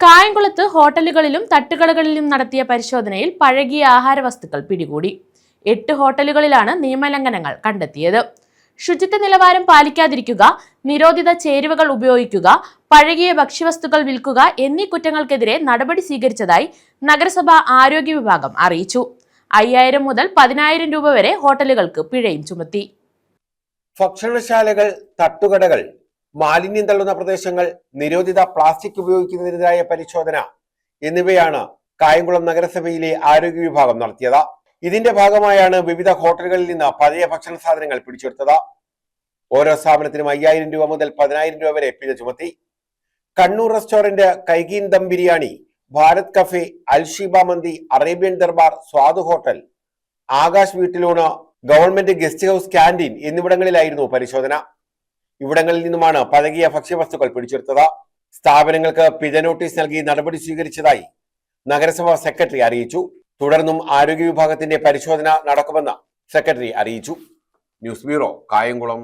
കായംകുളത്ത് ഹോട്ടലുകളിലും തട്ടുകടകളിലും നടത്തിയ പരിശോധനയിൽ പഴകിയ ആഹാരവസ്തുക്കൾ പിടികൂടി. 8 ഹോട്ടലുകളിലാണ് നിയമലംഘനങ്ങൾ കണ്ടെത്തിയത്. ശുചിത്വ നിലവാരം പാലിക്കാതിരിക്കുക, നിരോധിത ചേരുവകൾ ഉപയോഗിക്കുക, പഴകിയ ഭക്ഷ്യവസ്തുക്കൾ വിൽക്കുക എന്നീ കുറ്റങ്ങൾക്കെതിരെ നടപടി സ്വീകരിച്ചതായി നഗരസഭ ആരോഗ്യ വിഭാഗം അറിയിച്ചു. 5000 മുതൽ 10,000 രൂപ വരെ ഹോട്ടലുകൾക്ക് പിഴയും ചുമത്തി. ഭക്ഷണശാലകൾ, തട്ടുകടകൾ, മാലിന്യം തള്ളുന്ന പ്രദേശങ്ങൾ, നിരോധിത പ്ലാസ്റ്റിക് ഉപയോഗിക്കുന്നതിനെതിരായ പരിശോധന എന്നിവയാണ് കായംകുളം നഗരസഭയിലെ ആരോഗ്യ വിഭാഗം നടത്തിയത്. ഇതിന്റെ ഭാഗമായാണ് വിവിധ ഹോട്ടലുകളിൽ നിന്ന് പഴയ ഭക്ഷണ സാധനങ്ങൾ പിടിച്ചെടുത്തത്. ഓരോ സ്ഥാപനത്തിനും 5000 രൂപ മുതൽ 10,000 രൂപ വരെ പിഴ ചുമത്തി. കണ്ണൂർ റെസ്റ്റോറന്റ്, കൈകീൻ dum biryani, Bharat cafe, Alsheeba mandi, Arabian Darbar, Swad hotel, Akash വീട്ടിലൂണ്, ഗവൺമെന്റ് ഗസ്റ്റ് ഹൌസ്, ക്യാന്റീൻ എന്നിവിടങ്ങളിലായിരുന്നു പരിശോധന. ഇവിടങ്ങളിൽ നിന്നുമാണ് പഴകിയ ഭക്ഷ്യവസ്തുക്കൾ പിടിച്ചെടുത്തത്. സ്ഥാപനങ്ങൾക്ക് പിഴ നോട്ടീസ് നൽകി നടപടി സ്വീകരിച്ചതായി നഗരസഭാ സെക്രട്ടറി അറിയിച്ചു. തുടർന്നും ആരോഗ്യ വിഭാഗത്തിന്റെ പരിശോധന നടക്കുമെന്ന് സെക്രട്ടറി അറിയിച്ചു. News bureau, Kayamkulam.